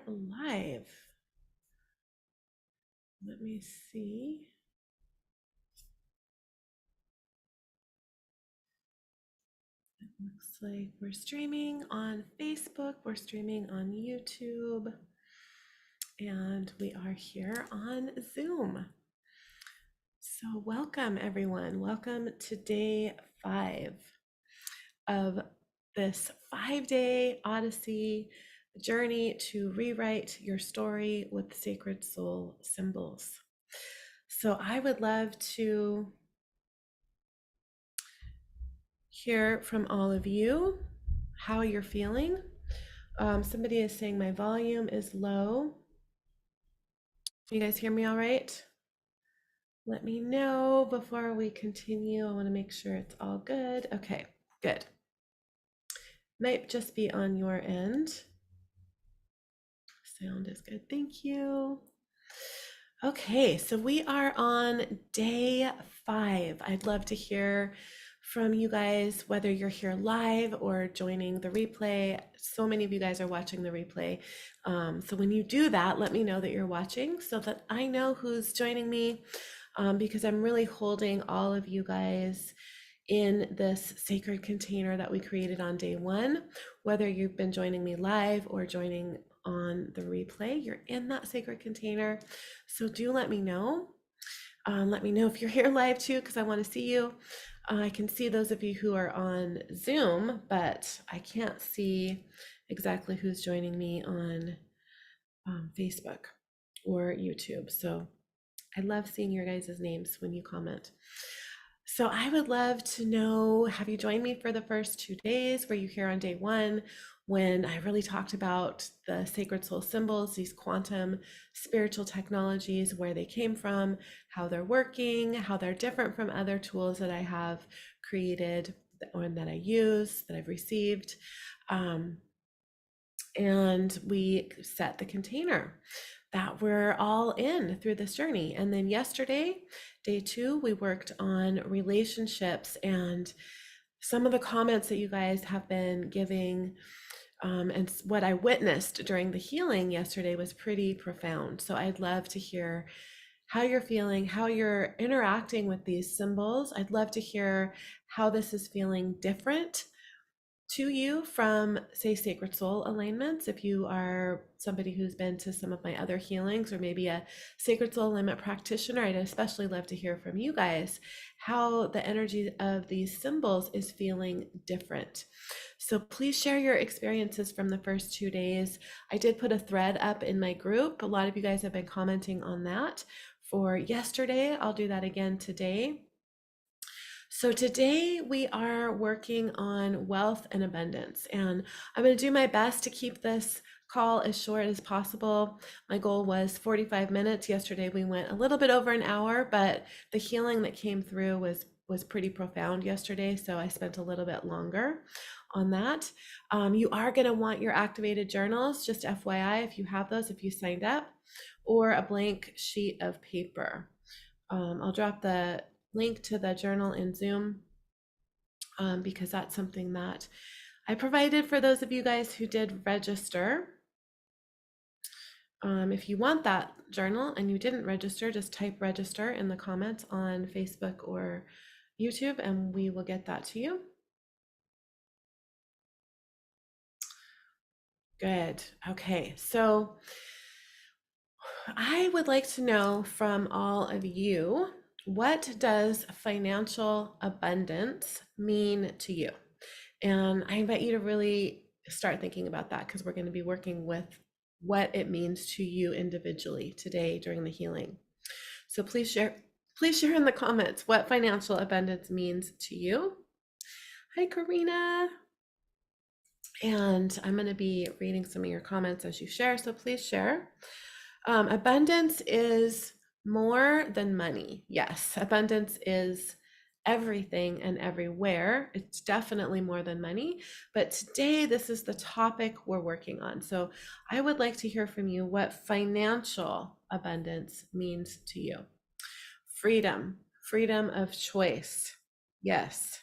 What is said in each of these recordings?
live. Let me see. It looks like we're streaming on Facebook, we're streaming on YouTube, and we are here on Zoom. So welcome everyone. Welcome to day 5 of this 5-day Odyssey journey to rewrite your story with sacred soul symbols. So I would love to hear from all of you how you're feeling. Somebody is saying my volume is low. You guys hear me all right? Let me know before we continue. I want to make sure it's all good. Okay, good. Might just be on your end. Sound is good. Thank you. Okay, so we are on day 5. I'd love to hear from you guys, whether you're here live or joining the replay. So many of you guys are watching the replay. So when you do that, let me know that you're watching so that I know who's joining me, because I'm really holding all of you guys in this sacred container that we created on day 1. Whether you've been joining me live or joining on the replay, you're in that sacred container. So do let me know. Let me know if you're here live too, because I want to see you. I can see those of you who are on Zoom, but I can't see exactly who's joining me on Facebook or YouTube. So I love seeing your guys' names when you comment. So I would love to know, have you joined me for the first 2 days? Were you here on day 1 when I really talked about the sacred soul symbols, these quantum spiritual technologies, where they came from, how they're working, how they're different from other tools that I have created or that I use, that I've received. And we set the container that we're all in through this journey. And then yesterday, day 2, we worked on relationships, and some of the comments that you guys have been giving and what I witnessed during the healing yesterday was pretty profound. So I'd love to hear how you're feeling, how you're interacting with these symbols. I'd love to hear how this is feeling different to you from, say, sacred soul alignments. If you are somebody who's been to some of my other healings, or maybe a sacred soul alignment practitioner, I'd especially love to hear from you guys how the energy of these symbols is feeling different. So please share your experiences from the first 2 days. I did put a thread up in my group. A lot of you guys have been commenting on that for yesterday. I'll do that again today. So today we are working on wealth and abundance, and I'm going to do my best to keep this call as short as possible. My goal was 45 minutes. Yesterday we went a little bit over an hour, but the healing that came through was pretty profound yesterday, so I spent a little bit longer on that. You are going to want your activated journals, just FYI, if you have those, if you signed up, or a blank sheet of paper. I'll drop the link to the journal in Zoom, because that's something that I provided for those of you guys who did register. If you want that journal and you didn't register, just type register in the comments on Facebook or YouTube and we will get that to you. Good. Okay, so I would like to know from all of you, what does financial abundance mean to you? And I invite you to really start thinking about that, because we're going to be working with what it means to you individually today during the healing. So please share in the comments what financial abundance means to you. Hi, Karina. And I'm going to be reading some of your comments as you share, so please share. Abundance is more than money. Yes, abundance is everything and everywhere. It's definitely more than money, but today this is the topic we're working on. So I would like to hear from you what financial abundance means to you. Freedom of choice. Yes.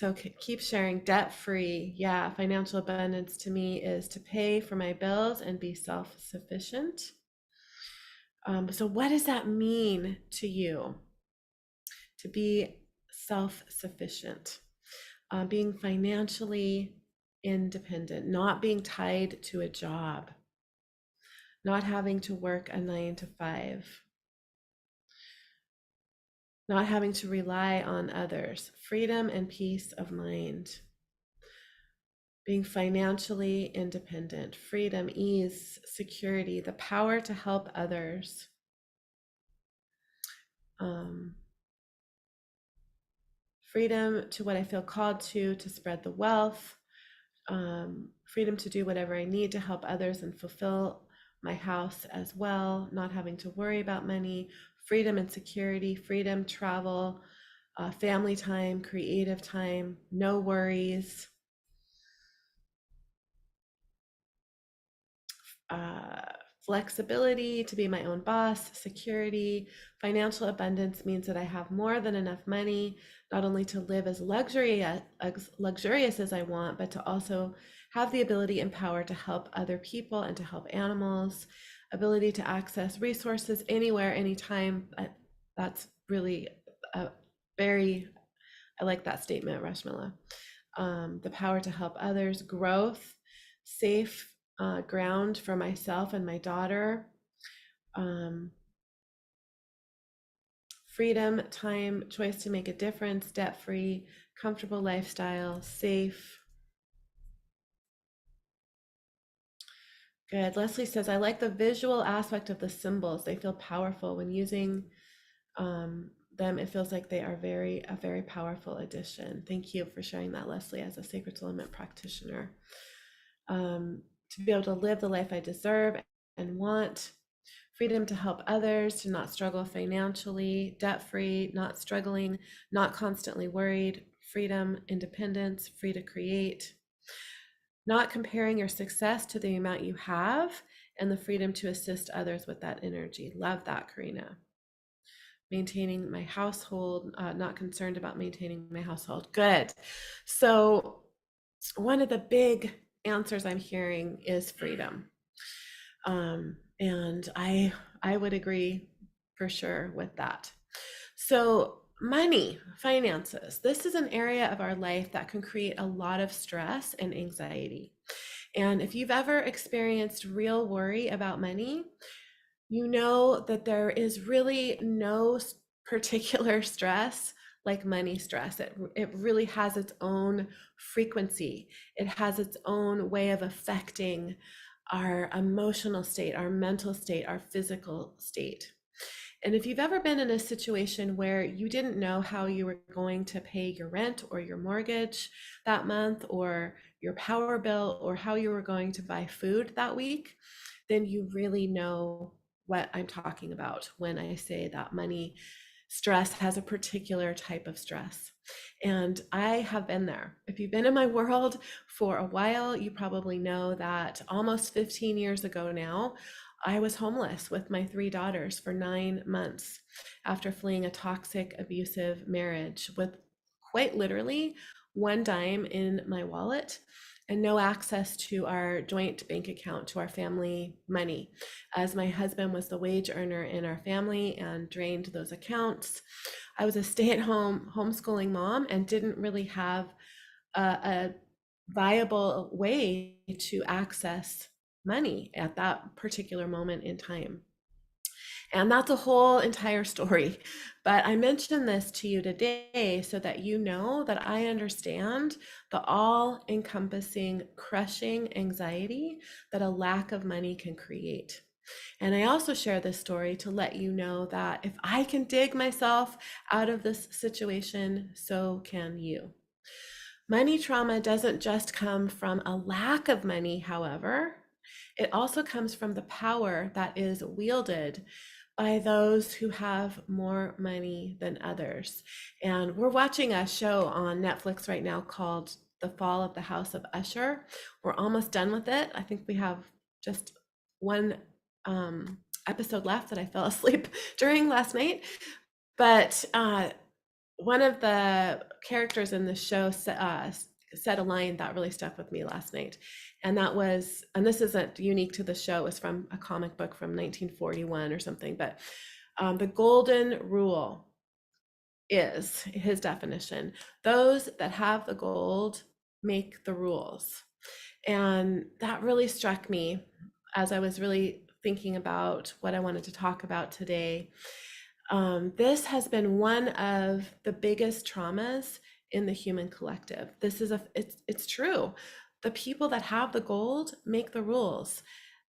So keep sharing. Debt free. Yeah, financial abundance to me is to pay for my bills and be self sufficient. So, what does that mean to you to be self sufficient? Being financially independent, not being tied to a job, not having to work a 9 to 5, not having to rely on others, freedom and peace of mind. Being financially independent, freedom, ease, security, the power to help others. Um, Freedom to what I feel called to spread the wealth, freedom to do whatever I need to help others and fulfill my house as well, not having to worry about money, freedom and security, freedom, travel, family time, creative time, no worries. Flexibility to be my own boss, security, financial abundance means that I have more than enough money, not only to live as luxurious as I want, but to also have the ability and power to help other people and to help animals, ability to access resources anywhere, anytime. That's really a very, I like that statement, Rashmila. The power to help others, growth, safe ground for myself and my daughter, freedom, time, choice to make a difference, debt-free, comfortable lifestyle, safe. Good. Leslie says, I like the visual aspect of the symbols. They feel powerful when using them. It feels like they are a very powerful addition. Thank you for sharing that, Leslie, as a sacred element practitioner. To be able to live the life I deserve and want, freedom to help others, to not struggle financially, debt-free, not struggling, not constantly worried, freedom, independence, free to create, not comparing your success to the amount you have, and the freedom to assist others with that energy. Love that, Karina. Maintaining my household, not concerned about maintaining my household. Good. So one of the big answers I'm hearing is freedom. And I would agree for sure with that. So money, finances, this is an area of our life that can create a lot of stress and anxiety. And if you've ever experienced real worry about money, you know that there is really no particular stress like money stress. It really has its own frequency. It has its own way of affecting our emotional state, our mental state, our physical state. And if you've ever been in a situation where you didn't know how you were going to pay your rent or your mortgage that month, or your power bill, or how you were going to buy food that week, then you really know what I'm talking about when I say that money stress has a particular type of stress. And I have been there. If you've been in my world for a while, you probably know that almost 15 years ago now, I was homeless with my 3 daughters for 9 months after fleeing a toxic, abusive marriage with quite literally 1 dime in my wallet and no access to our joint bank account, to our family money, as my husband was the wage earner in our family and drained those accounts. I was a stay-at-home homeschooling mom and didn't really have a viable way to access money at that particular moment in time. And that's a whole entire story. But I mention this to you today so that you know that I understand the all-encompassing, crushing anxiety that a lack of money can create. And I also share this story to let you know that if I can dig myself out of this situation, so can you. Money trauma doesn't just come from a lack of money, however, it also comes from the power that is wielded by those who have more money than others. And we're watching a show on Netflix right now called The Fall of the House of Usher. We're almost done with it. I think we have just one episode left that I fell asleep during last night. But one of the characters in the show said a line that really stuck with me last night. And that was, and this isn't unique to the show, it was from a comic book from 1941 or something, but the golden rule is his definition: those that have the gold make the rules. And that really struck me as I was really thinking about what I wanted to talk about today. This has been one of the biggest traumas in the human collective. It's true. The people that have the gold make the rules.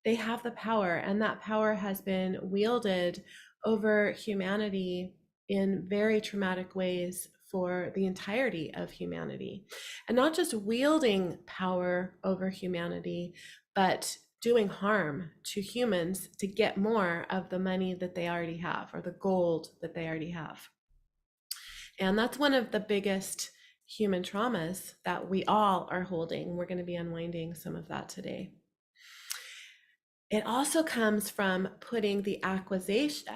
They have the power, and that power has been wielded over humanity in very traumatic ways for the entirety of humanity. And not just wielding power over humanity, but doing harm to humans to get more of the money that they already have, or the gold that they already have. And that's one of the biggest human traumas that we all are holding. We're going to be unwinding some of that today. It also comes from putting the acquisition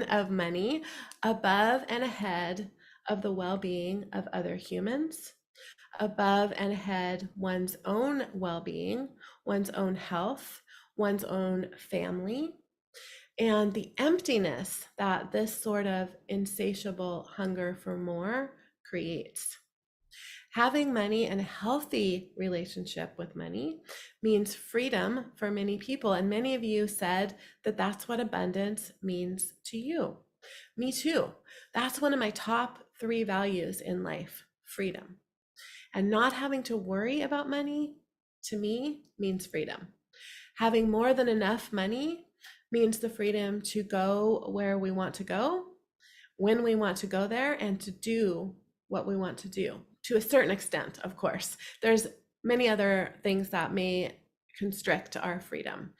of money above and ahead of the well-being of other humans, above and ahead one's own well-being, one's own health, one's own family, and the emptiness that this sort of insatiable hunger for more creates. Having money and a healthy relationship with money means freedom for many people. And many of you said that that's what abundance means to you. Me too. That's one of my top 3 values in life: freedom. And not having to worry about money, to me, means freedom. Having more than enough money means the freedom to go where we want to go, when we want to go there, and to do what we want to do, to a certain extent, of course. There's many other things that may constrict our freedom,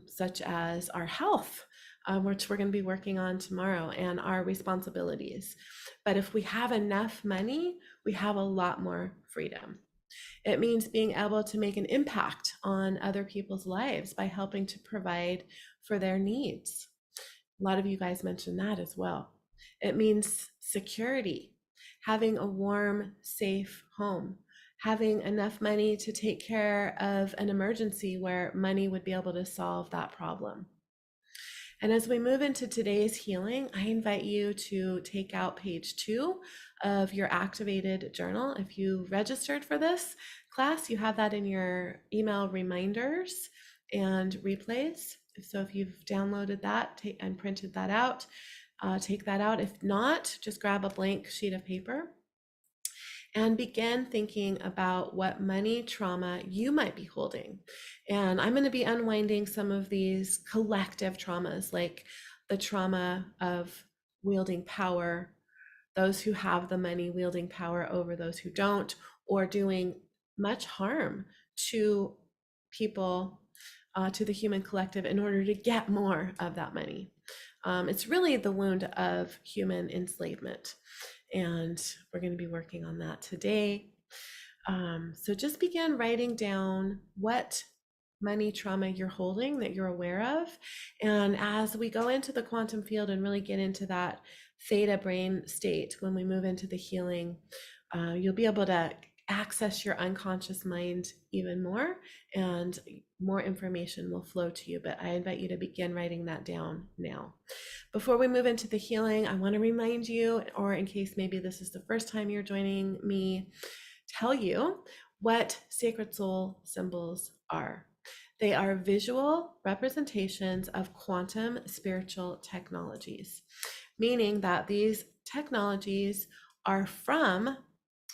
such as our health, which we're going to be working on tomorrow, and our responsibilities. But if we have enough money, we have a lot more freedom. It means being able to make an impact on other people's lives by helping to provide for their needs. A lot of you guys mentioned that as well. It means security, having a warm, safe home, having enough money to take care of an emergency where money would be able to solve that problem. And as we move into today's healing, I invite you to take out page 2 of your activated journal. If you registered for this class, you have that in your email reminders and replays. So if you've downloaded that and printed that out, take that out. If not, just grab a blank sheet of paper and begin thinking about what money trauma you might be holding. And I'm going to be unwinding some of these collective traumas, like the trauma of wielding power, those who have the money wielding power over those who don't, or doing much harm to people, to the human collective, in order to get more of that money. It's really the wound of human enslavement. And we're going to be working on that today. So just begin writing down what money trauma you're holding that you're aware of. And as we go into the quantum field and really get into that theta brain state, when we move into the healing, you'll be able to access your unconscious mind even more, and more information will flow to you. But I invite you to begin writing that down now. Before we move into the healing, I want to remind you, or in case maybe this is the first time you're joining me, tell you what sacred soul symbols are. They are visual representations of quantum spiritual technologies, meaning that these technologies are from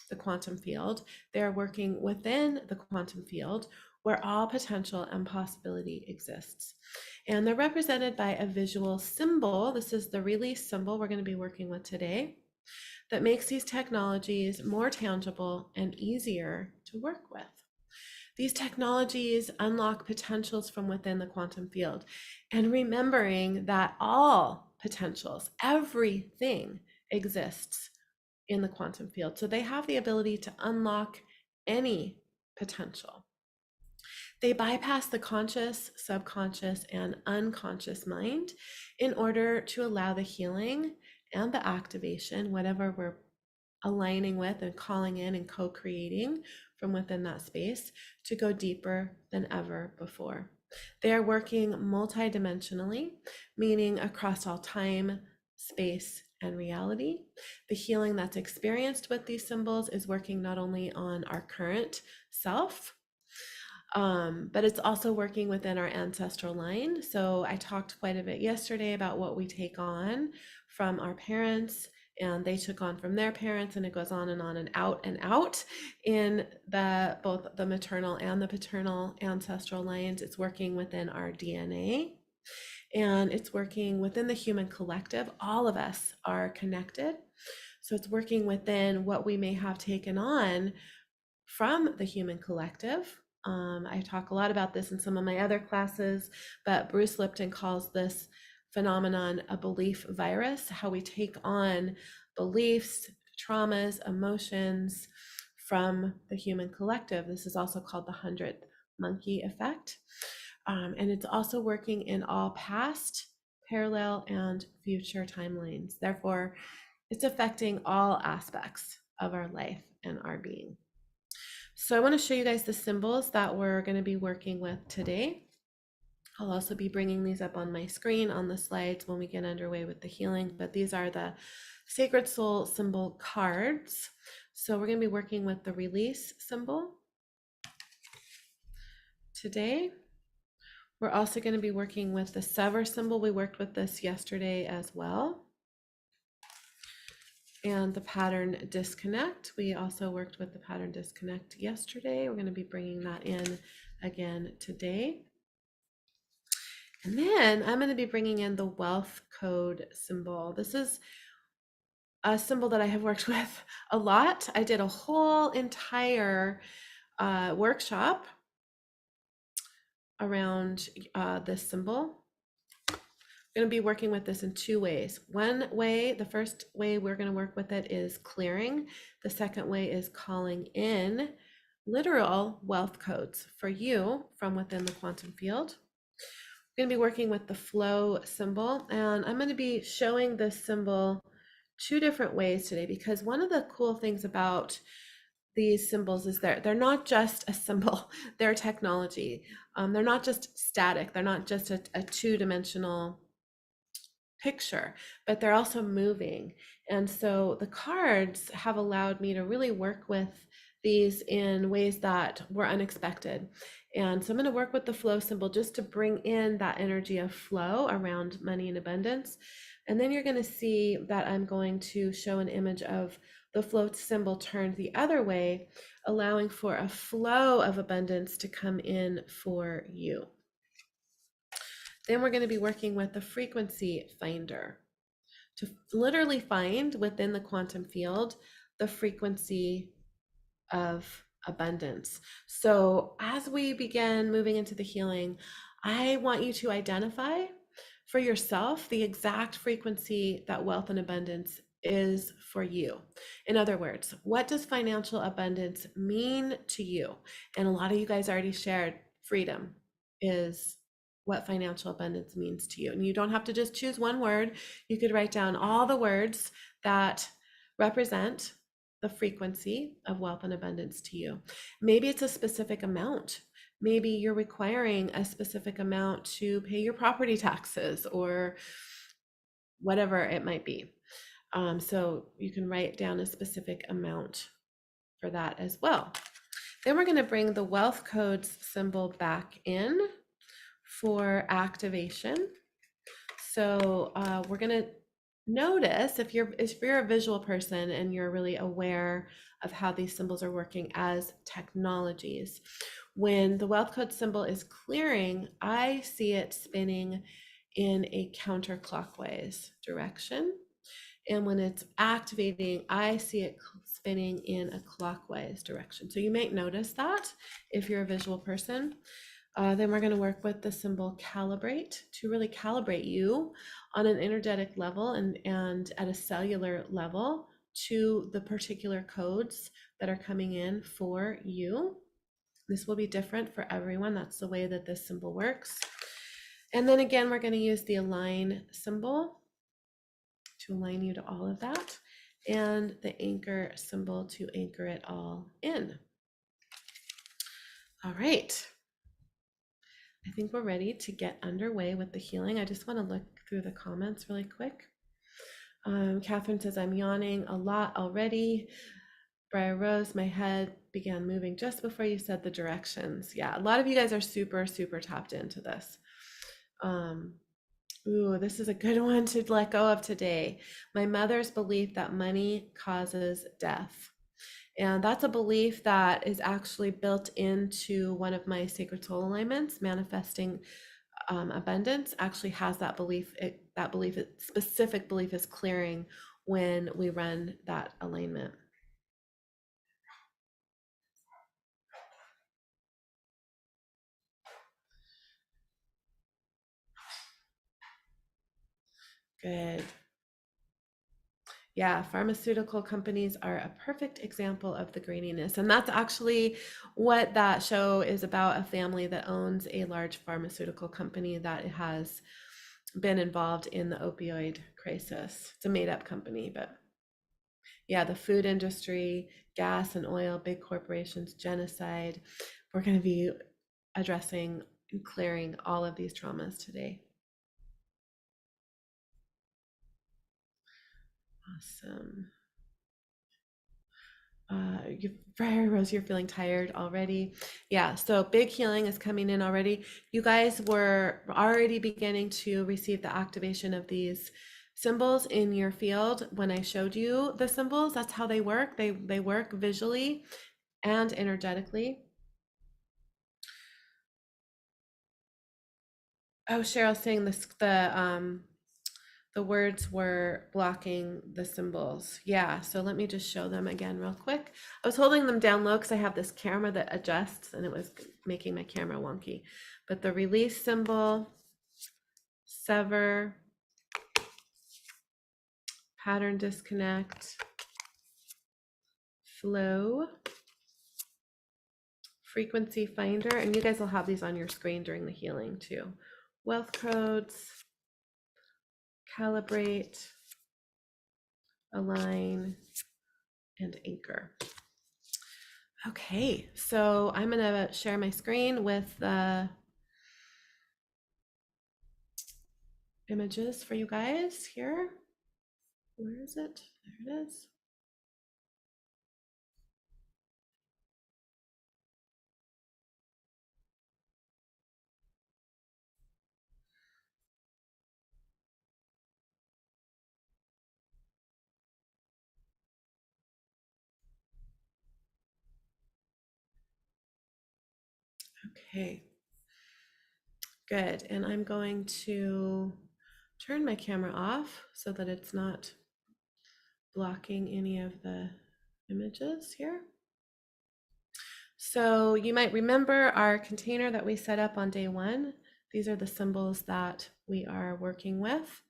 the quantum field. They're working within the quantum field where all potential and possibility exists. And they're represented by a visual symbol. This is the release symbol we're going to be working with today, that makes these technologies more tangible and easier to work with. These technologies unlock potentials from within the quantum field. And remembering that all potentials, everything exists in the quantum field. So they have the ability to unlock any potential. They bypass the conscious, subconscious, and unconscious mind in order to allow the healing and the activation, whatever we're aligning with and calling in and co-creating from within that space, to go deeper than ever before. They are working multidimensionally, meaning across all time, space, and reality. The healing that's experienced with these symbols is working not only on our current self, but it's also working within our ancestral line. So I talked quite a bit yesterday about what we take on from our parents, and they took on from their parents, and it goes on and out in the both the maternal and the paternal ancestral lines. It's working within our DNA, and it's working within the human collective. All of us are connected. So it's working within what we may have taken on from the human collective. I talk a lot about this in some of my other classes, but Bruce Lipton calls this phenomenon a belief virus, how we take on beliefs, traumas, emotions from the human collective. This is also called the 100th monkey effect. And it's also working in all past, parallel, and future timelines. Therefore, it's affecting all aspects of our life and our being. So I want to show you guys the symbols that we're going to be working with today. I'll also be bringing these up on my screen on the slides when we get underway with the healing, but these are the Sacred Soul symbol cards. So we're going to be working with the release symbol today. We're also going to be working with the sever symbol. We worked with this yesterday as well. And the pattern disconnect. We also worked with the pattern disconnect yesterday. We're going to be bringing that in again today. And then I'm going to be bringing in the wealth code symbol. This is a symbol that I have worked with a lot. I did a whole entire workshop around this symbol. I'm going to be working with this in two ways. One way, the first way we're going to work with it is clearing. The second way is calling in literal wealth codes for you from within the quantum field. We're going to be working with the flow symbol, and I'm going to be showing this symbol two different ways today, because one of the cool things about these symbols is they're not just a symbol, they're technology. They're not just static, they're not just a two-dimensional picture, but they're also moving. And so the cards have allowed me to really work with these in ways that were unexpected. And so I'm going to work with the flow symbol just to bring in that energy of flow around money and abundance. And then you're going to see that I'm going to show an image of the flow symbol turned the other way, allowing for a flow of abundance to come in for you. Then we're going to be working with the frequency finder to literally find within the quantum field the frequency of abundance. So as we begin moving into the healing, I want you to identify for yourself the exact frequency that wealth and abundance is for you. In other words, what does financial abundance mean to you? And a lot of you guys already shared freedom is what financial abundance means to you. And you don't have to just choose one word. You could write down all the words that represent the frequency of wealth and abundance to you. Maybe it's a specific amount. Maybe you're requiring a specific amount to pay your property taxes or whatever it might be. So you can write down a specific amount for that as well. Then we're going to bring the wealth codes symbol back in for activation. So we're going to notice if you're a visual person and you're really aware of how these symbols are working as technologies. When the wealth code symbol is clearing, I see it spinning in a counterclockwise direction. And when it's activating, I see it spinning in a clockwise direction. So you might notice that if you're a visual person. Then we're going to work with the symbol calibrate to really calibrate you on an energetic level and at a cellular level to the particular codes that are coming in for you. This will be different for everyone. That's the way that this symbol works. And then again, we're going to use the align symbol to align you to all of that, and the anchor symbol to anchor it all in. All right. I think we're ready to get underway with the healing. I just want to look through the comments really quick. Catherine says, I'm yawning a lot already. Briar Rose, my head began moving just before you said the directions. Yeah, a lot of you guys are super, super tapped into this. Ooh, this is a good one to let go of today. My mother's belief that money causes death. And that's a belief that is actually built into one of my sacred soul alignments. Manifesting abundance actually has that belief. Specific belief is clearing when we run that alignment. Good. Yeah, pharmaceutical companies are a perfect example of the graininess. And that's actually what that show is about, a family that owns a large pharmaceutical company that has been involved in the opioid crisis. It's a made-up company, but yeah, the food industry, gas and oil, big corporations, genocide. We're going to be addressing and clearing all of these traumas today. Awesome. Briar Rose, you're feeling tired already. Yeah, so big healing is coming in already. You guys were already beginning to receive the activation of these symbols in your field when I showed you the symbols. That's how they work. They work visually and energetically. Oh, Cheryl's saying this, the words were blocking the symbols. Yeah, so let me just show them again real quick. I was holding them down low because I have this camera that adjusts and it was making my camera wonky. But the release symbol, sever, pattern disconnect, flow, frequency finder, and you guys will have these on your screen during the healing too. Wealth codes, calibrate, align, and anchor. Okay, so I'm gonna share my screen with the images for you guys here. Where is it? There it is. Okay, good. And I'm going to turn my camera off so that it's not blocking any of the images here. So you might remember our container that we set up on day one. These are the symbols that we are working with.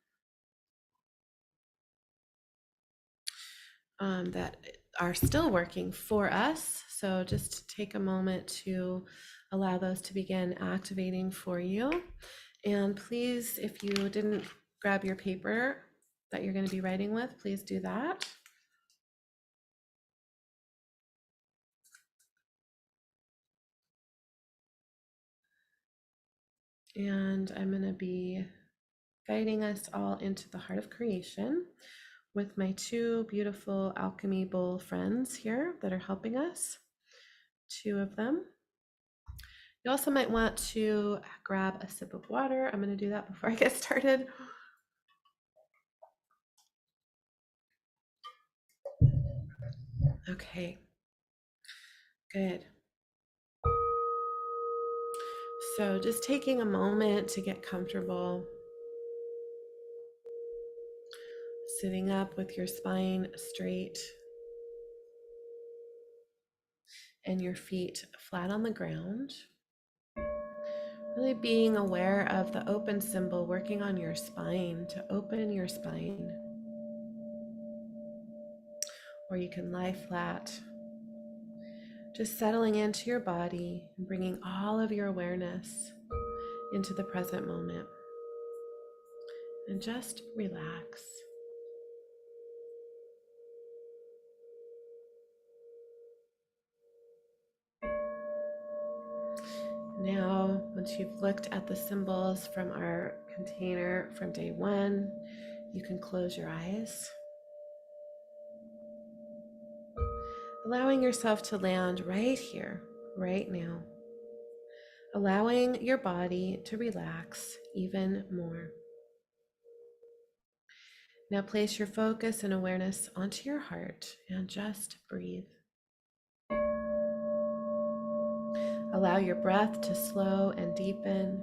That are still working for us. So just take a moment to allow those to begin activating for you. And please, if you didn't grab your paper that you're going to be writing with, please do that. And I'm going to be guiding us all into the heart of creation with my two beautiful alchemy bowl friends here that are helping us, two of them. You also might want to grab a sip of water. I'm going to do that before I get started. Okay, good. So just taking a moment to get comfortable. Sitting up with your spine straight and your feet flat on the ground. Really being aware of the open symbol working on your spine to open your spine. Or you can lie flat. Just settling into your body and bringing all of your awareness into the present moment. And just relax. Once you've looked at the symbols from our container from day one, you can close your eyes, allowing yourself to land right here, right now, allowing your body to relax even more. Now place your focus and awareness onto your heart and just breathe. Allow your breath to slow and deepen,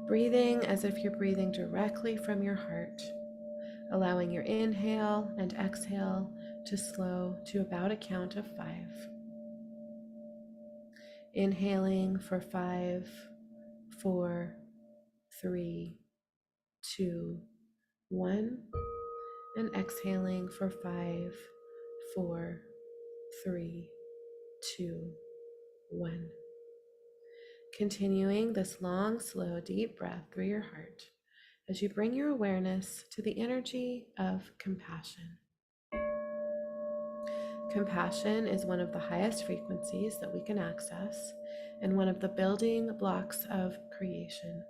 breathing as if you're breathing directly from your heart, allowing your inhale and exhale to slow to about a count of 5. Inhaling for 5, 4, 3, 2, 1, and exhaling for 5, 4, 3, 2, 1. Continuing this long, slow, deep breath through your heart as you bring your awareness to the energy of compassion. Compassion is one of the highest frequencies that we can access and one of the building blocks of creation.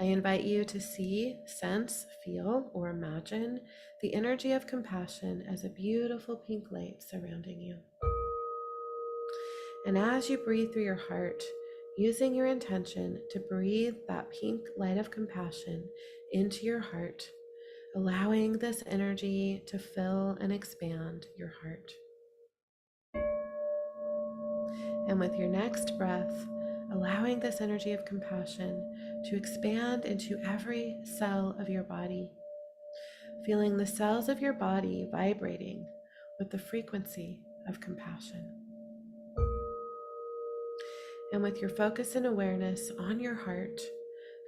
I invite you to see, sense, feel, or imagine the energy of compassion as a beautiful pink light surrounding you. And as you breathe through your heart, using your intention to breathe that pink light of compassion into your heart, allowing this energy to fill and expand your heart. And with your next breath, allowing this energy of compassion to expand into every cell of your body, feeling the cells of your body vibrating with the frequency of compassion. And with your focus and awareness on your heart,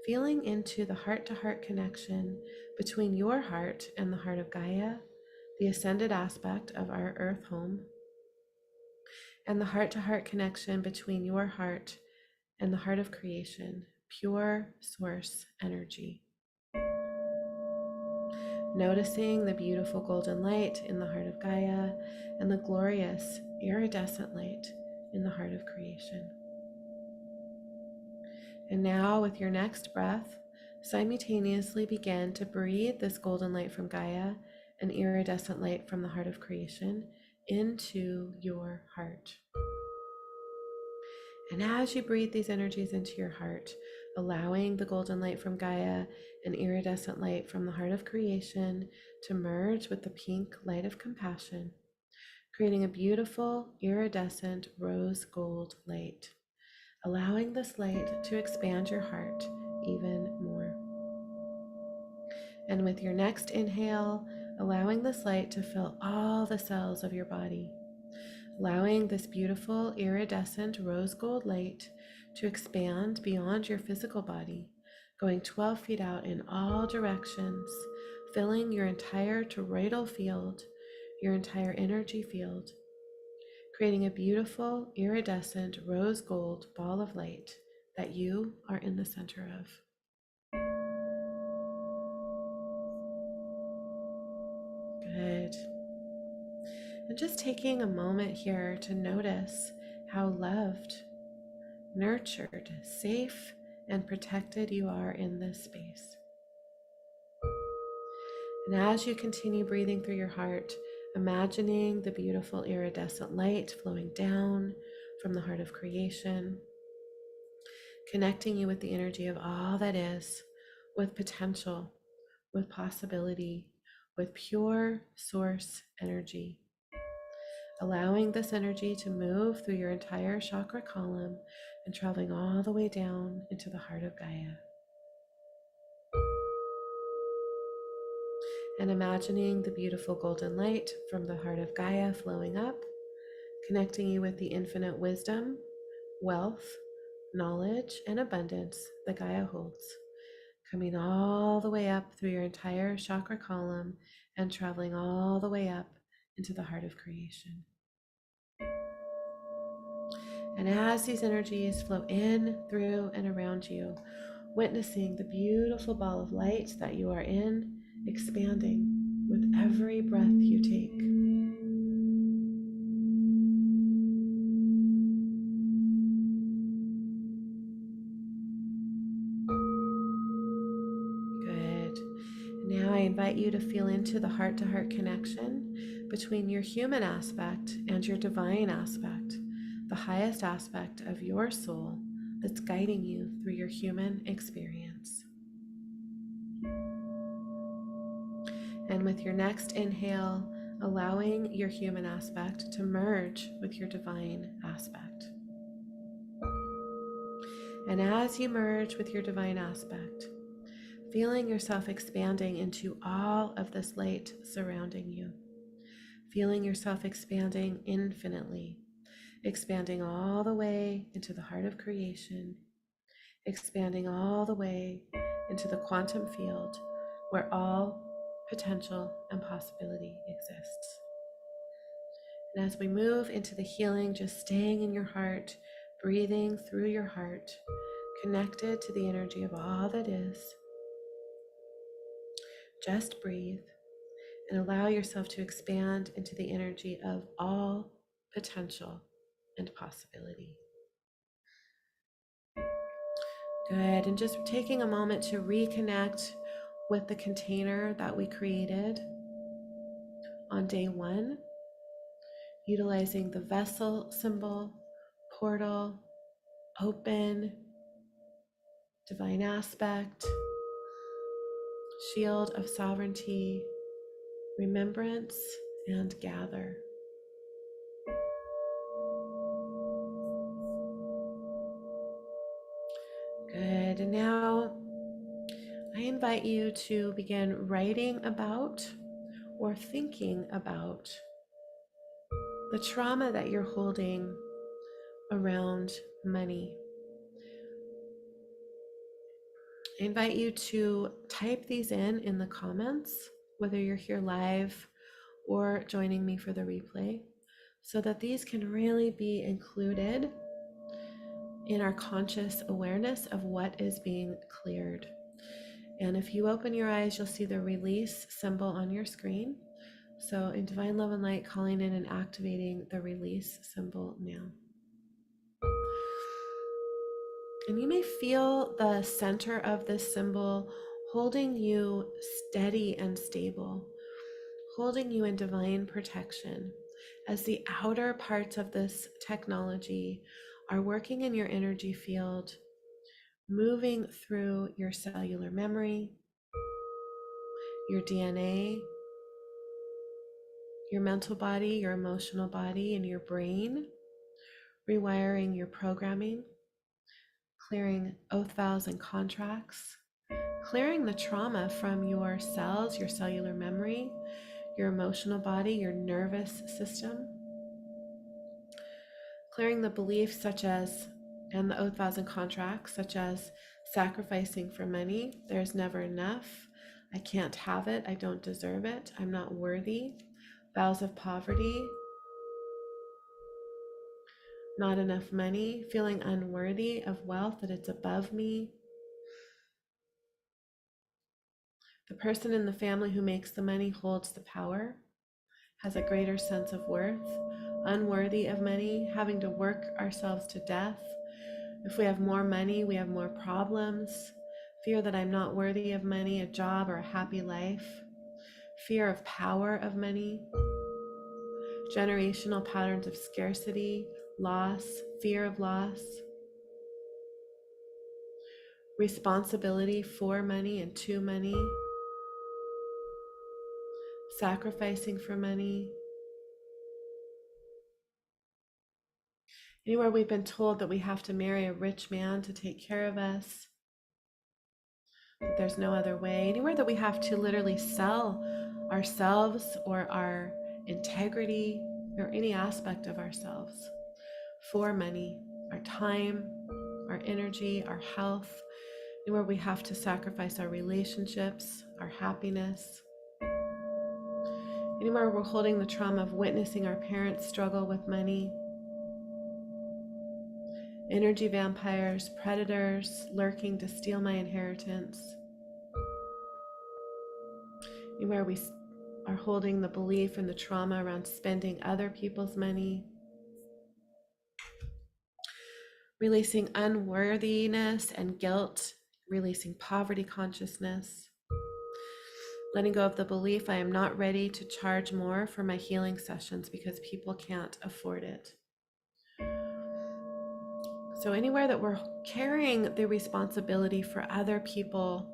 feeling into the heart-to-heart connection between your heart and the heart of Gaia, the ascended aspect of our earth home, and the heart-to-heart connection between your heart and the heart of creation, pure source energy. Noticing the beautiful golden light in the heart of Gaia and the glorious iridescent light in the heart of creation. And now with your next breath, simultaneously begin to breathe this golden light from Gaia and iridescent light from the heart of creation into your heart. And as you breathe these energies into your heart, allowing the golden light from Gaia and iridescent light from the heart of creation to merge with the pink light of compassion, creating a beautiful iridescent rose gold light, allowing this light to expand your heart even more. And with your next inhale, allowing this light to fill all the cells of your body, allowing this beautiful iridescent rose gold light to expand beyond your physical body, going 12 feet out in all directions, filling your entire toroidal field, your entire energy field, creating a beautiful iridescent rose gold ball of light that you are in the center of. Good. And just taking a moment here to notice how loved, nurtured, safe, and protected you are in this space. And as you continue breathing through your heart, imagining the beautiful iridescent light flowing down from the heart of creation, connecting you with the energy of all that is, with potential, with possibility, with pure source energy. Allowing this energy to move through your entire chakra column and traveling all the way down into the heart of Gaia. And imagining the beautiful golden light from the heart of Gaia flowing up, connecting you with the infinite wisdom, wealth, knowledge, and abundance that Gaia holds, coming all the way up through your entire chakra column and traveling all the way up into the heart of creation. And as these energies flow in, through, and around you, witnessing the beautiful ball of light that you are in, expanding with every breath you take. invite you to feel into the heart-to-heart connection between your human aspect and your divine aspect, the highest aspect of your soul that's guiding you through your human experience. And with your next inhale, allowing your human aspect to merge with your divine aspect. And as you merge with your divine aspect, feeling yourself expanding into all of this light surrounding you, feeling yourself expanding infinitely, expanding all the way into the heart of creation, expanding all the way into the quantum field where all potential and possibility exists. And as we move into the healing, just staying in your heart, breathing through your heart, connected to the energy of all that is, just breathe and allow yourself to expand into the energy of all potential and possibility. Good. And just taking a moment to reconnect with the container that we created on day one, utilizing the vessel symbol, portal, open, divine aspect, shield of sovereignty, remembrance, and gather. Good. And now I invite you to begin writing about or thinking about the trauma that you're holding around money. I invite you to type these in the comments, whether you're here live or joining me for the replay, so that these can really be included in our conscious awareness of what is being cleared. And if you open your eyes, you'll see the release symbol on your screen. So in divine love and light, calling in and activating the release symbol now. And you may feel the center of this symbol holding you steady and stable, holding you in divine protection as the outer parts of this technology are working in your energy field, moving through your cellular memory, your DNA, your mental body, your emotional body, and your brain, rewiring your programming, clearing oath vows and contracts, clearing the trauma from your cells, your cellular memory, your emotional body, your nervous system, clearing the beliefs such as, and the oath vows and contracts, such as sacrificing for money, there's never enough, I can't have it, I don't deserve it, I'm not worthy, vows of poverty, not enough money, feeling unworthy of wealth, that it's above me. The person in the family who makes the money holds the power, has a greater sense of worth, unworthy of money, having to work ourselves to death. If we have more money, we have more problems. Fear that I'm not worthy of money, a job, or a happy life. Fear of power of money. Generational patterns of scarcity, loss, fear of loss. Responsibility for money and to money. Sacrificing for money. Anywhere we've been told that we have to marry a rich man to take care of us, that there's no other way. Anywhere that we have to literally sell ourselves or our integrity or any aspect of ourselves for money, our time, our energy, our health. Anywhere we have to sacrifice our relationships, our happiness. Anywhere we're holding the trauma of witnessing our parents struggle with money. Energy vampires, predators lurking to steal my inheritance. Anywhere we are holding the belief and the trauma around spending other people's money. Releasing unworthiness and guilt, releasing poverty consciousness. Letting go of the belief I am not ready to charge more for my healing sessions because people can't afford it. So anywhere that we're carrying the responsibility for other people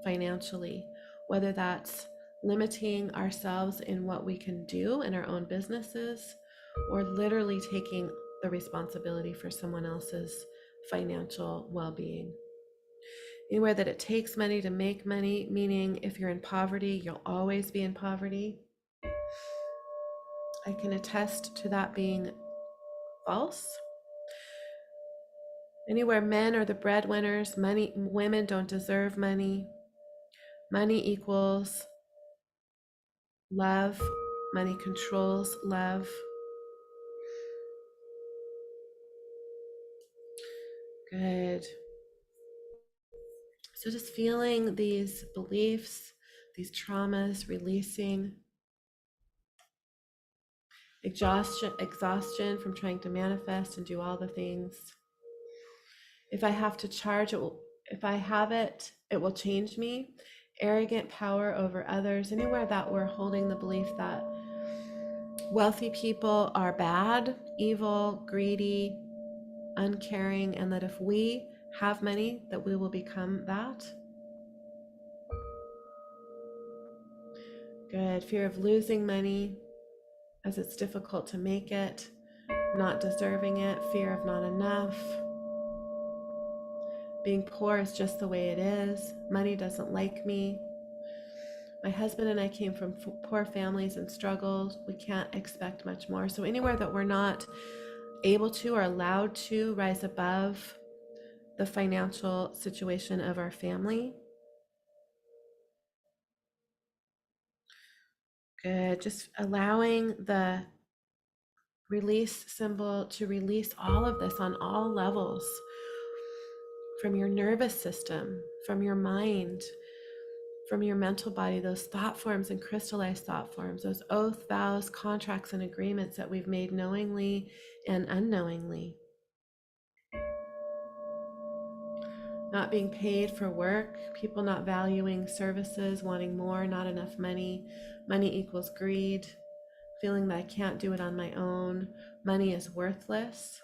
financially, whether that's limiting ourselves in what we can do in our own businesses, or literally taking the responsibility for someone else's financial well-being. Anywhere that it takes money to make money, meaning if you're in poverty, you'll always be in poverty. I can attest to that being false. Anywhere men are the breadwinners, women don't deserve money. Money equals love. Money controls love. Good. So just feeling these beliefs, these traumas, releasing exhaustion from trying to manifest and do all the things. If I have to charge, if I have it, it will change me. Arrogant power over others. Anywhere that we're holding the belief that wealthy people are bad, evil, greedy, uncaring, and that if we have money, that we will become that. Good. Fear of losing money as it's difficult to make it, not deserving it, fear of not enough. Being poor is just the way it is. Money doesn't like me. My husband and I came from poor families and struggled. We can't expect much more. So anywhere that we're not able to or allowed to rise above the financial situation of our family. Good. Just allowing the release symbol to release all of this on all levels, from your nervous system, from your mind, from your mental body, those thought forms and crystallized thought forms, those oath, vows, contracts, and agreements that we've made knowingly and unknowingly. Not being paid for work, people not valuing services, wanting more, not enough money. Money equals greed, feeling that I can't do it on my own. Money is worthless.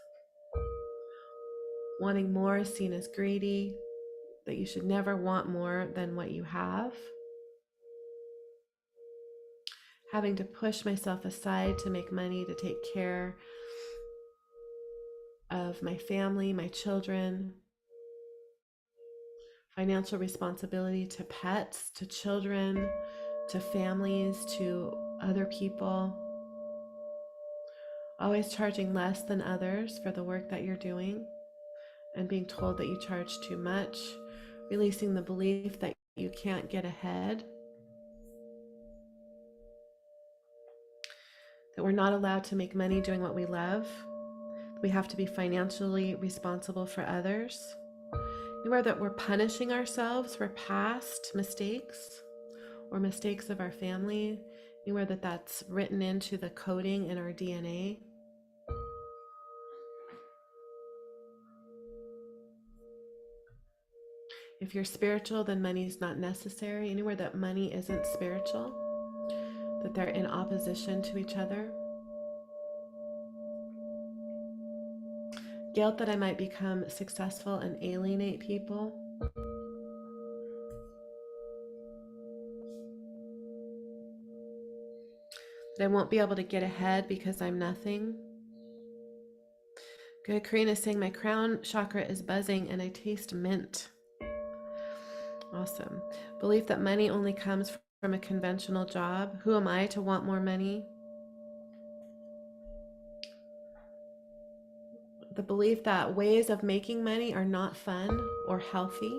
Wanting more is seen as greedy, that you should never want more than what you have. Having to push myself aside to make money to take care of my family, my children. Financial responsibility to pets, to children, to families, to other people. Always charging less than others for the work that you're doing and being told that you charge too much. Releasing the belief that you can't get ahead. That we're not allowed to make money doing what we love. We have to be financially responsible for others. Anywhere that we're punishing ourselves for past mistakes or mistakes of our family, anywhere that that's written into the coding in our DNA. If you're spiritual, then money is not necessary. Anywhere that money isn't spiritual, that they're in opposition to each other. Guilt that I might become successful and alienate people. That I won't be able to get ahead because I'm nothing. Good. Karina is saying my crown chakra is buzzing and I taste mint. Awesome. Belief that money only comes from a conventional job. Who am I to want more money? The belief that ways of making money are not fun or healthy.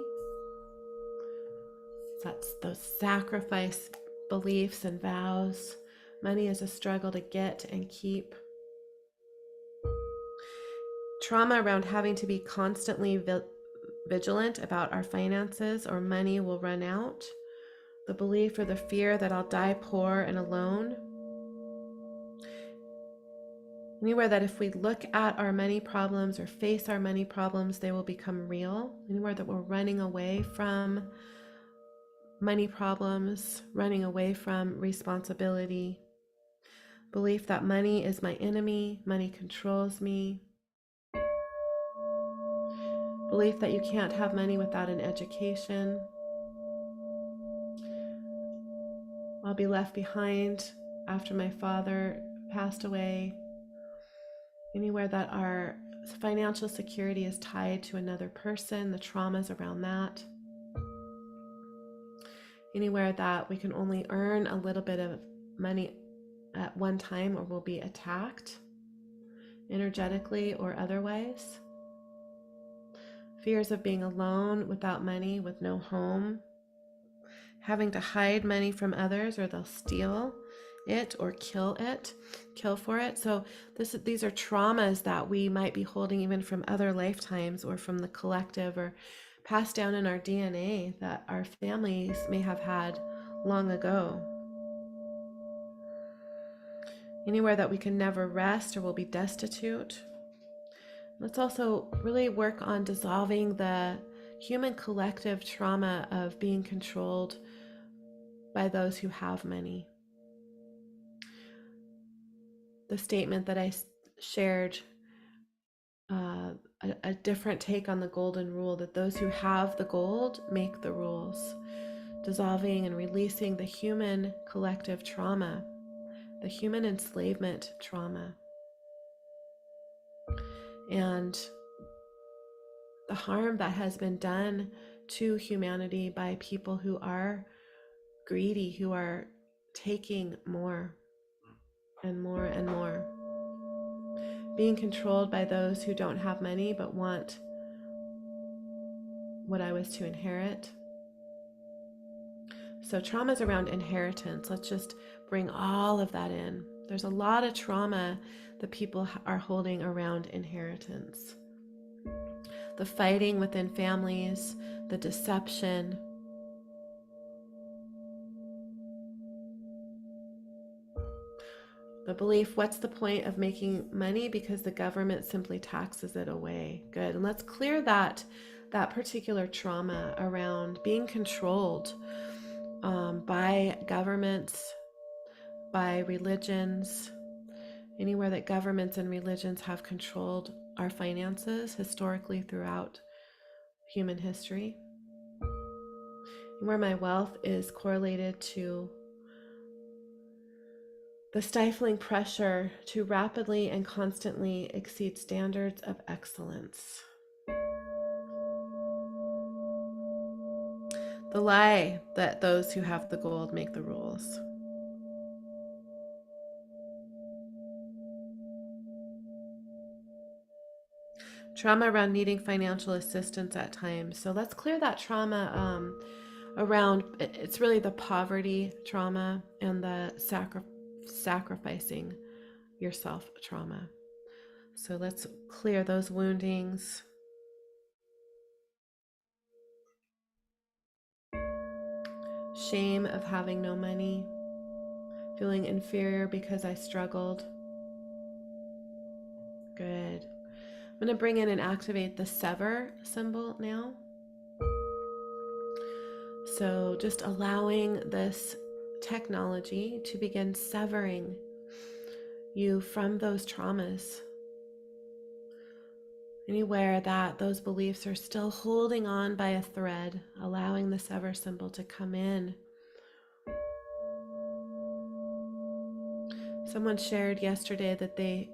That's those sacrifice beliefs and vows. Money is a struggle to get and keep. Trauma around having to be constantly vigilant about our finances or money will run out. The belief or the fear that I'll die poor and alone. Anywhere that if we look at our money problems or face our money problems, they will become real. Anywhere that we're running away from money problems, running away from responsibility, belief that money is my enemy, money controls me, belief that you can't have money without an education, I'll be left behind after my father passed away, anywhere that our financial security is tied to another person, the traumas around that, anywhere that we can only earn a little bit of money at one time or we'll be attacked energetically or otherwise, fears of being alone without money, with no home, having to hide money from others or they'll steal it or kill for it. So these are traumas that we might be holding even from other lifetimes or from the collective or passed down in our DNA that our families may have had long ago. Anywhere that we can never rest or will be destitute. Let's also really work on dissolving the human collective trauma of being controlled by those who have money. The statement that I shared, a different take on the golden rule, that those who have the gold make the rules, dissolving and releasing the human collective trauma, the human enslavement trauma, and the harm that has been done to humanity by people who are greedy, who are taking more and more and more, being controlled by those who don't have money but want what I was to inherit. So traumas around inheritance, let's just bring all of that in. There's a lot of trauma that people are holding around inheritance. The fighting within families, the deception, the belief, what's the point of making money because the government simply taxes it away. Good. And let's clear that particular trauma around being controlled by governments, by religions, anywhere that governments and religions have controlled our finances historically throughout human history, and where my wealth is correlated to the stifling pressure to rapidly and constantly exceed standards of excellence. The lie that those who have the gold make the rules. Trauma around needing financial assistance at times. So let's clear that trauma around, it's really the poverty trauma and the sacrificing yourself trauma. So let's clear those woundings. Shame of having no money, feeling inferior because I struggled. Good. I'm going to bring in and activate the sever symbol now. So just allowing this technology to begin severing you from those traumas. Anywhere that those beliefs are still holding on by a thread, allowing the sever symbol to come in. Someone shared yesterday that they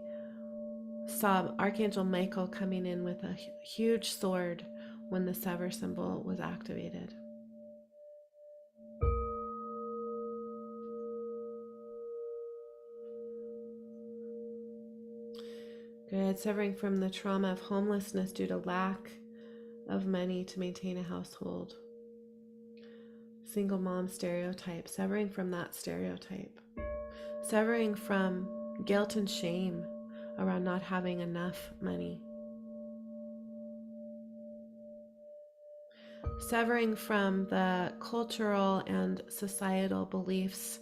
saw Archangel Michael coming in with a huge sword when the sever symbol was activated. Good. Severing from the trauma of homelessness due to lack of money to maintain a household. Single mom stereotype. Severing from that stereotype. Severing from guilt and shame around not having enough money. Severing from the cultural and societal beliefs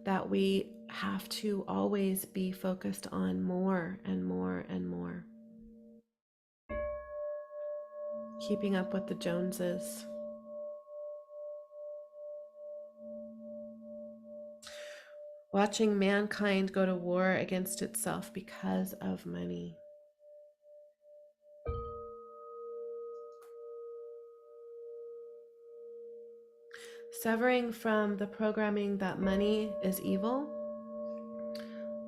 that we have to always be focused on more and more and more. Keeping up with the Joneses. watching mankind go to war against itself because of money. Severing from the programming that money is evil,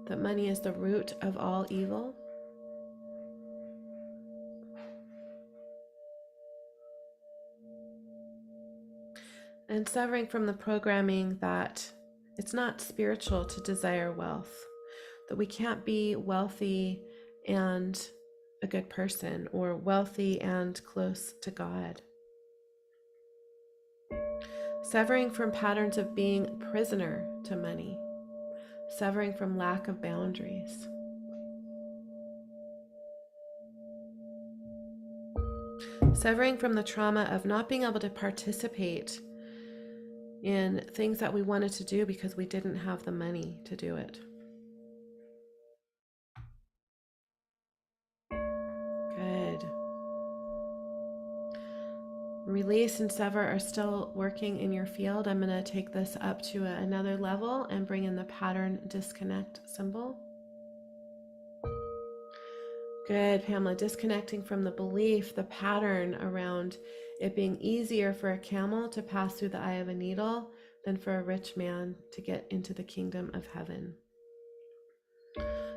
that money is the root of all evil. And severing from the programming that it's not spiritual to desire wealth, that we can't be wealthy and a good person, or wealthy and close to God. Severing from patterns of being prisoner to money, severing from lack of boundaries. Severing from the trauma of not being able to participate in things that we wanted to do because we didn't have the money to do it. Good. Release and sever are still working in your field. I'm going to take this up to another level and bring in the pattern disconnect symbol. Good, Pamela. Disconnecting from the belief, the pattern around it being easier for a camel to pass through the eye of a needle than for a rich man to get into the kingdom of heaven.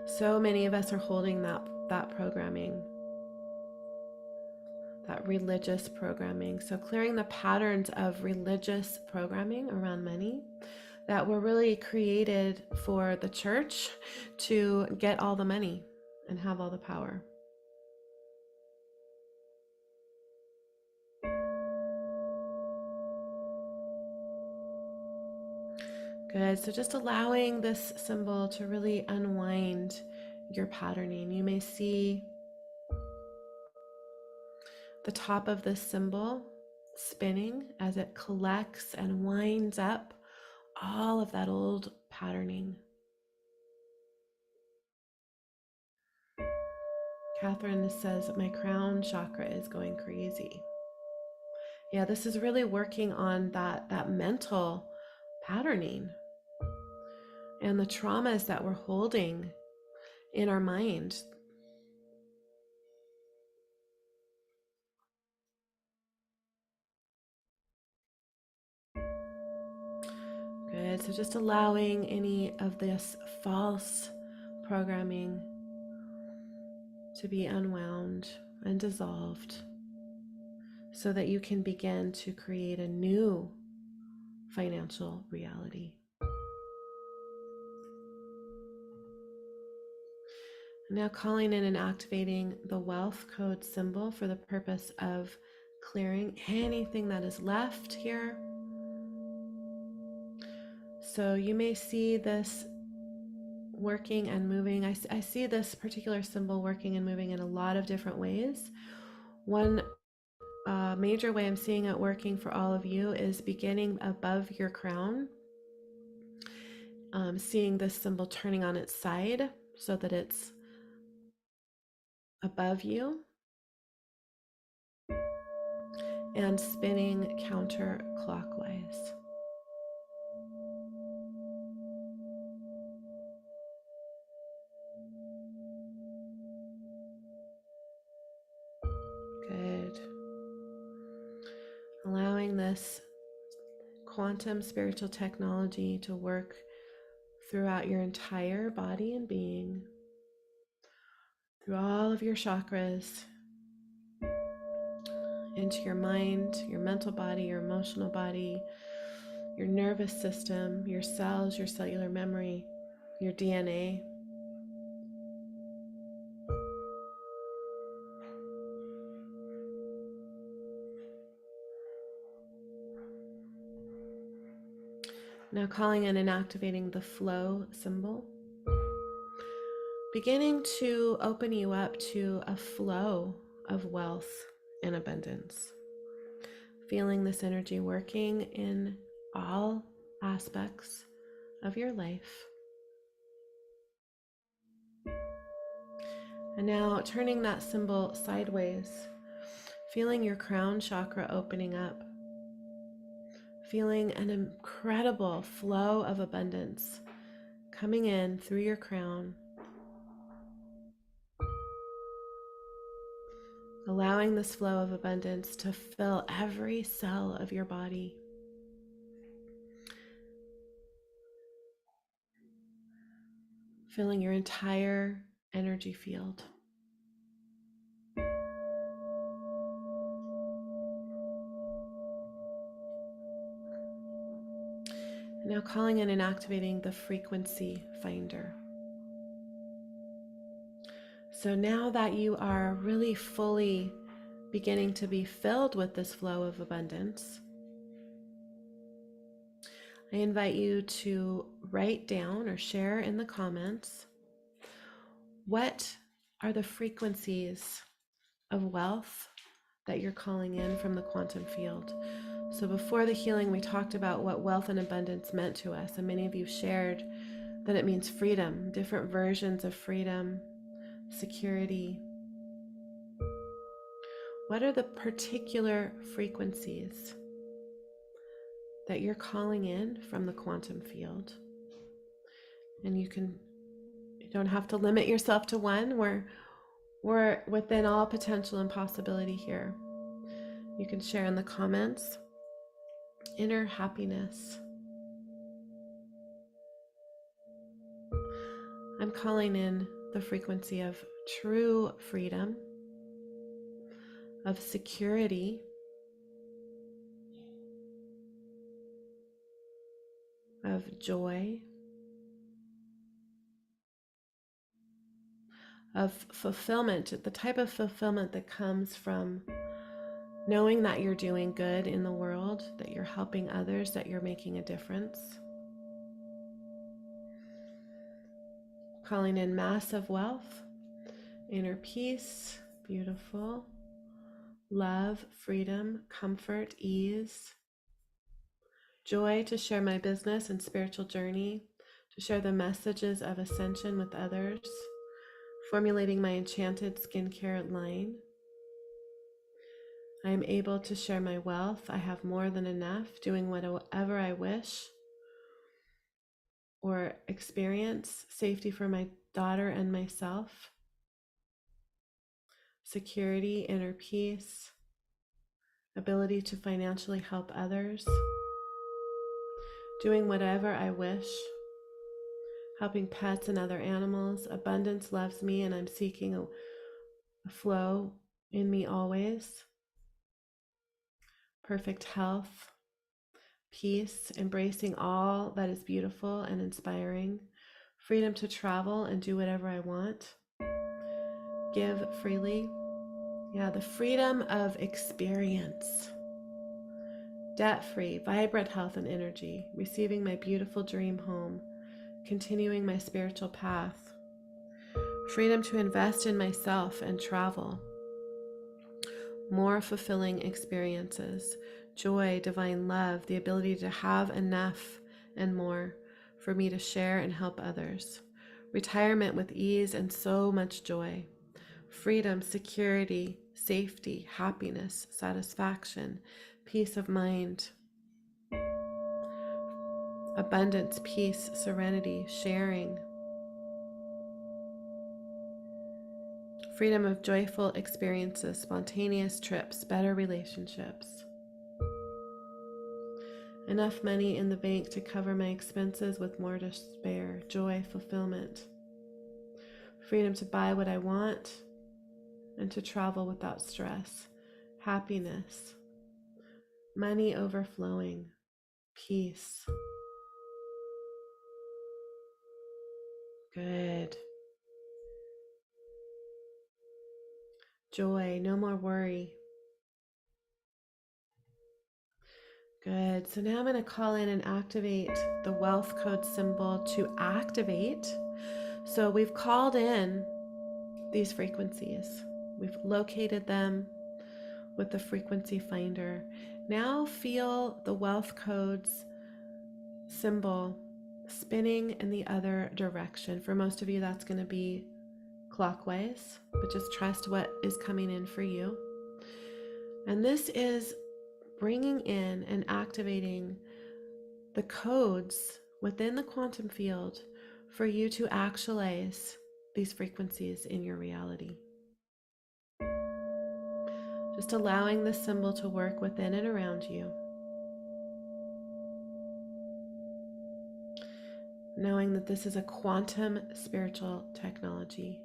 So many of us are holding that programming, that religious programming. So clearing the patterns of religious programming around money that were really created for the church to get all the money and have all the power. Good. So just allowing this symbol to really unwind your patterning. You may see the top of this symbol spinning as it collects and winds up all of that old patterning. Catherine says, my crown chakra is going crazy. Yeah, this is really working on that mental patterning and the traumas that we're holding in our mind. Good. So just allowing any of this false programming to be unwound and dissolved so that you can begin to create a new financial reality. Now calling in and activating the wealth code symbol for the purpose of clearing anything that is left here. So you may see this working and moving. I see this particular symbol working and moving in a lot of different ways. One major way I'm seeing it working for all of you is beginning above your crown. Seeing this symbol turning on its side so that it's above you and spinning counterclockwise. Good. Allowing this quantum spiritual technology to work throughout your entire body and being, through all of your chakras, into your mind, your mental body, your emotional body, your nervous system, your cells, your cellular memory, your DNA. Now calling in and activating the flow symbol, beginning to open you up to a flow of wealth and abundance. Feeling this energy working in all aspects of your life. And now turning that symbol sideways, feeling your crown chakra opening up, feeling an incredible flow of abundance coming in through your crown, allowing this flow of abundance to fill every cell of your body. Filling your entire energy field. Now calling in and activating the frequency finder. So now that you are really fully beginning to be filled with this flow of abundance, I invite you to write down or share in the comments, what are the frequencies of wealth that you're calling in from the quantum field? So before the healing, we talked about what wealth and abundance meant to us, and many of you shared that it means freedom, different versions of freedom, security. What are the particular frequencies that you're calling in from the quantum field? And you don't have to limit yourself to one. We're within all potential and possibility here. You can share in the comments. Inner happiness. I'm calling in the frequency of true freedom, of security, of joy, of fulfillment, the type of fulfillment that comes from knowing that you're doing good in the world, that you're helping others, that you're making a difference. Calling in massive wealth, inner peace, beautiful, love, freedom, comfort, ease, joy to share my business and spiritual journey, to share the messages of ascension with others, formulating my enchanted skincare line. I am able to share my wealth. I have more than enough, doing whatever I wish or experience, safety for my daughter and myself, security, inner peace, ability to financially help others, doing whatever I wish, helping pets and other animals. Abundance loves me, and I'm seeking a flow in me always. Perfect health, peace, embracing all that is beautiful and inspiring, freedom to travel and do whatever I want, give freely. Yeah, the freedom of experience, debt-free, vibrant health and energy, receiving my beautiful dream home, continuing my spiritual path, freedom to invest in myself and travel, more fulfilling experiences, joy, divine love, the ability to have enough and more for me to share and help others, retirement with ease and so much joy, freedom, security, safety, happiness, satisfaction, peace of mind, abundance, peace, serenity, sharing, freedom of joyful experiences, spontaneous trips, better relationships, enough money in the bank to cover my expenses with more to spare, joy, fulfillment, freedom to buy what I want and to travel without stress, happiness, money overflowing, peace. Good. Joy, no more worry. Good. So now I'm going to call in and activate the wealth code symbol to activate. So we've called in these frequencies. We've located them with the frequency finder. Now feel the wealth codes symbol spinning in the other direction. For most of you, that's going to be clockwise, but just trust what is coming in for you. And this is bringing in and activating the codes within the quantum field for you to actualize these frequencies in your reality. Just allowing the symbol to work within and around you. Knowing that this is a quantum spiritual technology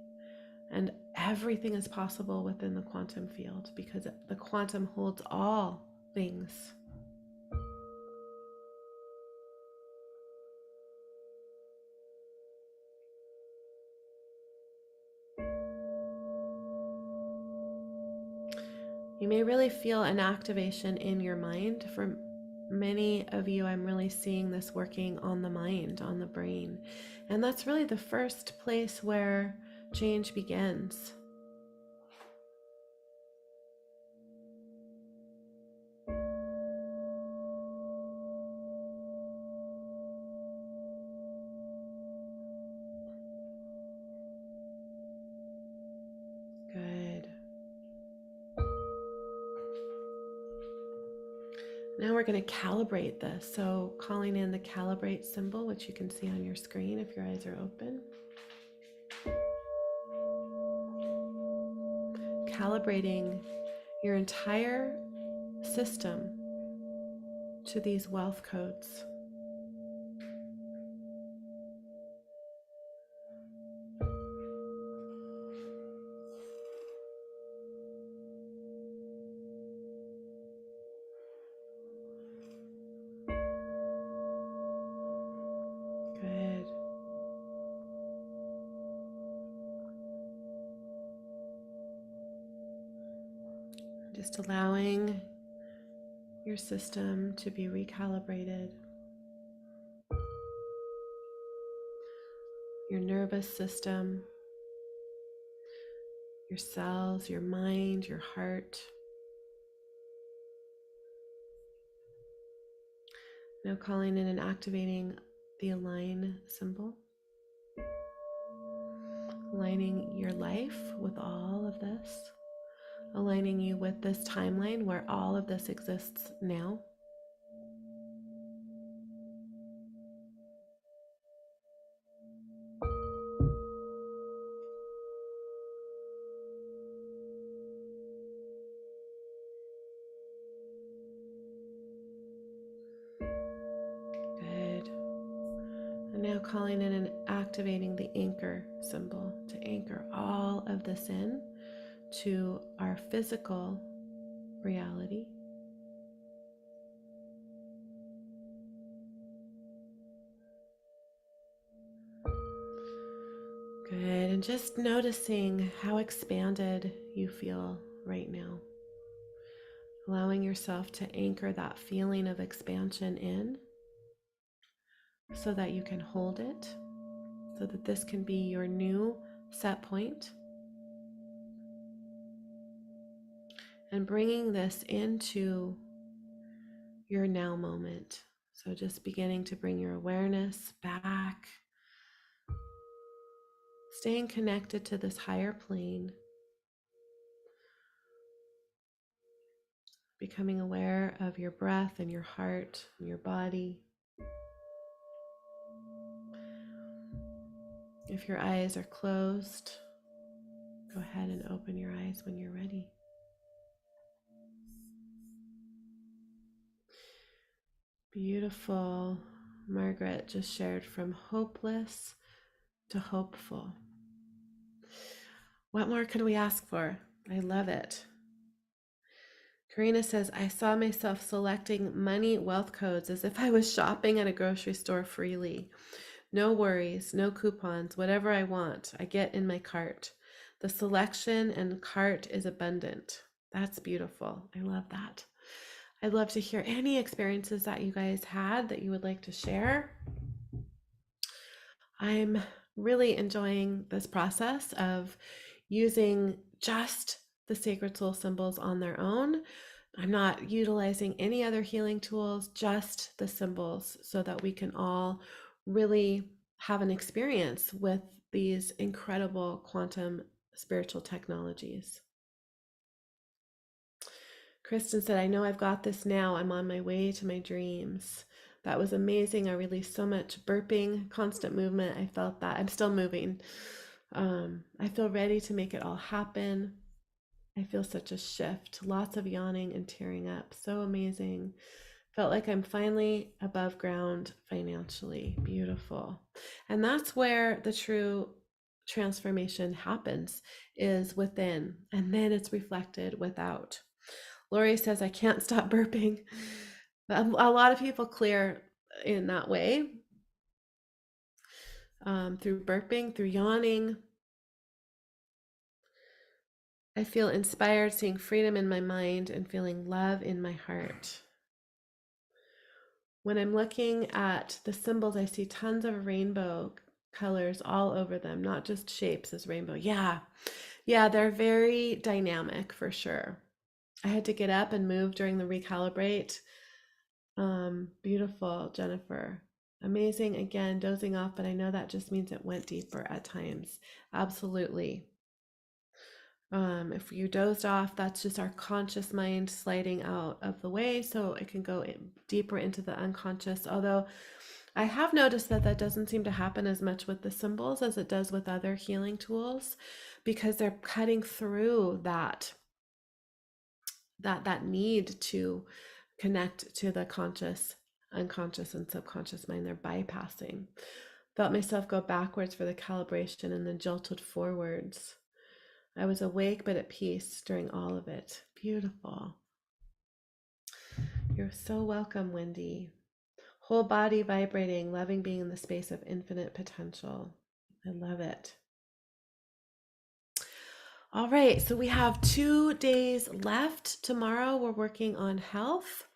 and everything is possible within the quantum field because the quantum holds all things. You may really feel an activation in your mind. For many of you, I'm really seeing this working on the mind, on the brain. And that's really the first place where change begins. Good. Now we're going to calibrate this. So calling in the calibrate symbol, which you can see on your screen if your eyes are open. Calibrating your entire system to these wealth codes. Good. Just allowing your system to be recalibrated. Your nervous system, your cells, your mind, your heart. Now calling in and activating the align symbol. Aligning your life with all of this. Aligning you with this timeline where all of this exists now. Good. And now calling in and activating the anchor symbol to anchor all of this in to our physical reality. Good. And just noticing how expanded you feel right now. Allowing yourself to anchor that feeling of expansion in so that you can hold it, so that this can be your new set point. And bringing this into your now moment. So just beginning to bring your awareness back, staying connected to this higher plane, becoming aware of your breath and your heart and your body. If your eyes are closed, go ahead and open your eyes when you're ready. Beautiful. Margaret just shared from hopeless to hopeful. What more could we ask for? I love it. Karina says, I saw myself selecting money wealth codes as if I was shopping at a grocery store freely. No worries, no coupons, whatever I want, I get in my cart. The selection and cart is abundant. That's beautiful. I love that. I'd love to hear any experiences that you guys had that you would like to share. I'm really enjoying this process of using just the sacred soul symbols on their own. I'm not utilizing any other healing tools, just the symbols, so that we can all really have an experience with these incredible quantum spiritual technologies. Kristen said, I know I've got this now. I'm on my way to my dreams. That was amazing. I released so much burping, constant movement. I felt that. I'm still moving. I feel ready to make it all happen. I feel such a shift. Lots of yawning and tearing up. So amazing. Felt like I'm finally above ground financially. Beautiful. And that's where the true transformation happens, is within, and then it's reflected without. Lori says, I can't stop burping. A lot of people clear in that way, through burping, through yawning. I feel inspired, seeing freedom in my mind and feeling love in my heart. When I'm looking at the symbols, I see tons of rainbow colors all over them, not just shapes as rainbow. Yeah, they're very dynamic for sure. I had to get up and move during the recalibrate. Beautiful, Jennifer. Amazing. Again, dozing off, but I know that just means it went deeper at times. Absolutely. If you dozed off, that's just our conscious mind sliding out of the way so it can go deeper into the unconscious. Although I have noticed that that doesn't seem to happen as much with the symbols as it does with other healing tools, because they're cutting through that need to connect to the conscious, unconscious, and subconscious mind. They're bypassing. Felt myself go backwards for the calibration and then jolted forwards. I was awake but at peace during all of it. Beautiful. You're so welcome, Wendy. Whole body vibrating, loving being in the space of infinite potential. I love it. All right, so we have 2 days left. Tomorrow we're working on health.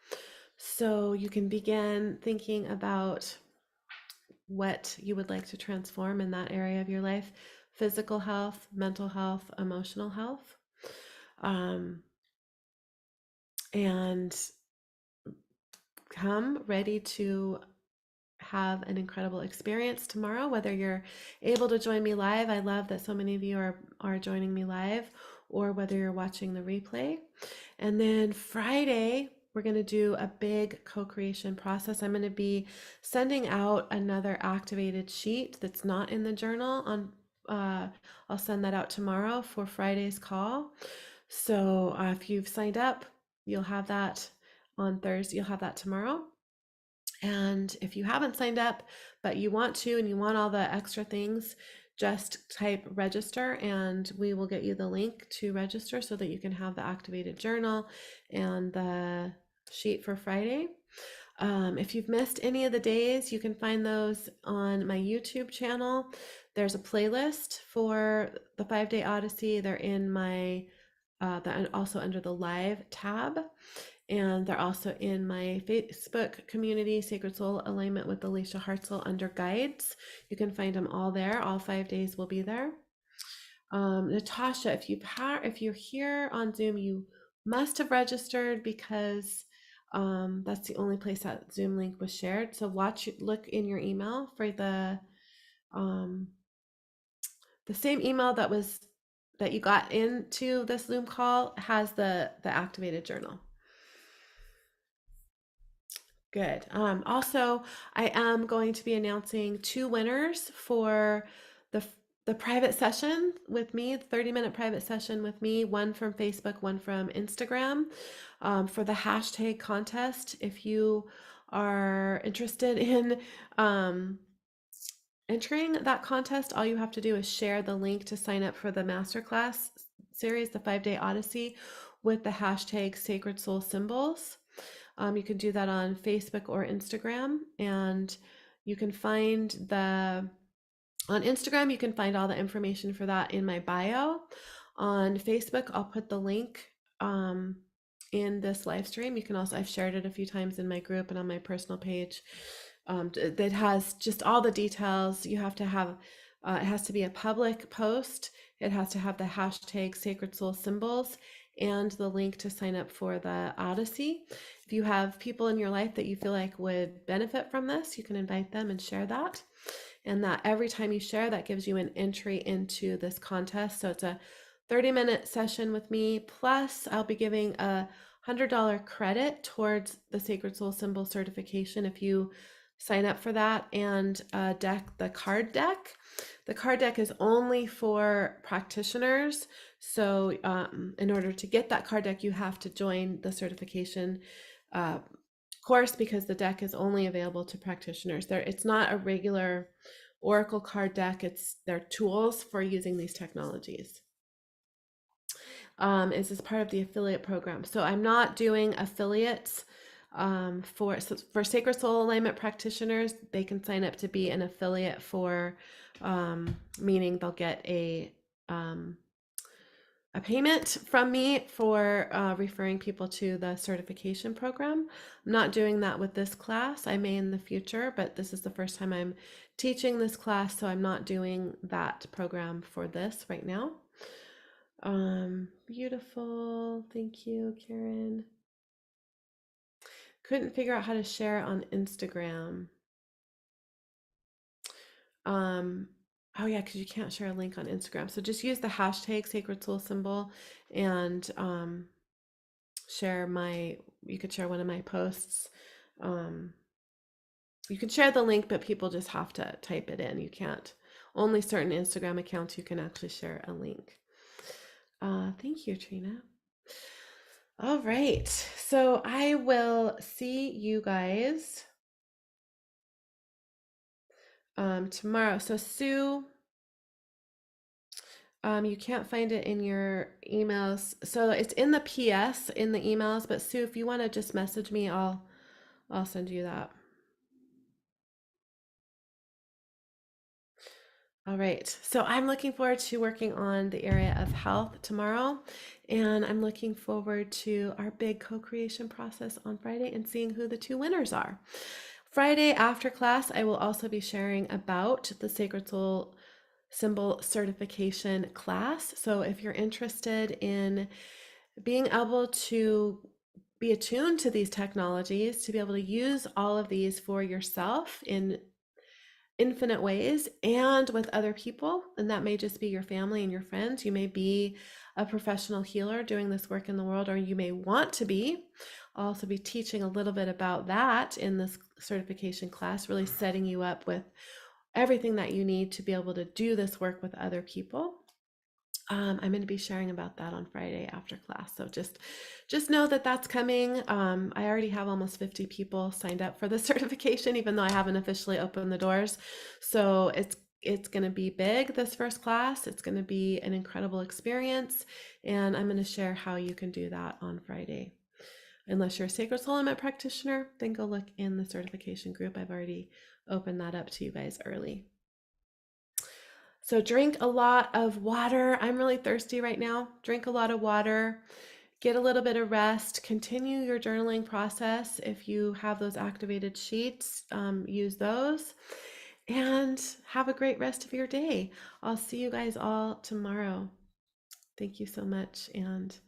So you can begin thinking about what you would like to transform in that area of your life: physical health, mental health, emotional health. And come ready to have an incredible experience tomorrow, whether you're able to join me live. I love that so many of you are joining me live, or whether you're watching the replay. And then Friday, we're going to do a big co-creation process. I'm going to be sending out another activated sheet that's not in the journal on I'll send that out tomorrow for Friday's call. So if you've signed up, you'll have that on Thursday. You'll have that tomorrow. And if you haven't signed up, but you want to and you want all the extra things, just type register and we will get you the link to register so that you can have the activated journal and the sheet for Friday. If you've missed any of the days, you can find those on my YouTube channel. There's a playlist for the 5-day Odyssey. They're in my, they're also under the live tab. And they're also in my Facebook community, Sacred Soul Alignment with Elysia Hartzell, under guides. You can find them all there. All 5 days will be there. Natasha, if you're here on Zoom, you must have registered, because that's the only place that Zoom link was shared. So look in your email for the same email that you got into this Zoom call has the activated journal. Good. Also, I am going to be announcing 2 winners for the private session with me, the 30-minute private session with me, one from Facebook, one from Instagram, for the hashtag contest. If you are interested in entering that contest, all you have to do is share the link to sign up for the masterclass series, the 5-day Odyssey, with the hashtag Sacred Soul Symbols. You can do that on Facebook or Instagram, and you can find on Instagram, you can find all the information for that in my bio. On Facebook, I'll put the link in this live stream. You can also, I've shared it a few times in my group and on my personal page. That has just all the details. You have to have, it has to be a public post. It has to have the hashtag Sacred Soul Symbols and the link to sign up for the Odyssey. If you have people in your life that you feel like would benefit from this, you can invite them and share that. And that every time you share, that gives you an entry into this contest. So it's a 30-minute session with me. Plus, I'll be giving a $100 credit towards the Sacred Soul Symbol certification if you sign up for that, and the card deck. The card deck is only for practitioners. So in order to get that card deck, you have to join the certification uh, course, because the deck is only available to practitioners. It's not a regular Oracle card deck. They're tools for using these technologies. Is as part of the affiliate program. So I'm not doing affiliates for Sacred Soul Alignment practitioners. They can sign up to be an affiliate for, meaning they'll get a payment from me for referring people to the certification program. I'm not doing that with this class. I may in the future, but this is the first time I'm teaching this class, so I'm not doing that program for this right now. Beautiful. Thank you, Karen. Couldn't figure out how to share on Instagram. Oh yeah, because you can't share a link on Instagram. So just use the hashtag Sacred Soul Symbol and you could share one of my posts. You can share the link, but people just have to type it in. You can't, only certain Instagram accounts you can actually share a link. Thank you, Trina. All right, so I will see you guys tomorrow. So Sue, you can't find it in your emails. So it's in the PS in the emails, but Sue, if you want to just message me, I'll send you that. All right, so I'm looking forward to working on the area of health tomorrow, and I'm looking forward to our big co-creation process on Friday and seeing who the 2 winners are. Friday after class, I will also be sharing about the Sacred Soul Symbol certification class. So if you're interested in being able to be attuned to these technologies, to be able to use all of these for yourself in infinite ways and with other people, and that may just be your family and your friends. You may be a professional healer doing this work in the world, or you may want to be. I'll also be teaching a little bit about that in this certification class, really setting you up with everything that you need to be able to do this work with other people. I'm going to be sharing about that on Friday after class. So just know that that's coming. I already have almost 50 people signed up for the certification, even though I haven't officially opened the doors. So it's going to be big, this first class. It's going to be an incredible experience. And I'm going to share how you can do that on Friday. Unless you're a Sacred Soul Alignment practitioner, then go look in the certification group. I've already opened that up to you guys early. So drink a lot of water. I'm really thirsty right now. Drink a lot of water. Get a little bit of rest. Continue your journaling process. If you have those activated sheets, use those. And have a great rest of your day. I'll see you guys all tomorrow. Thank you so much. And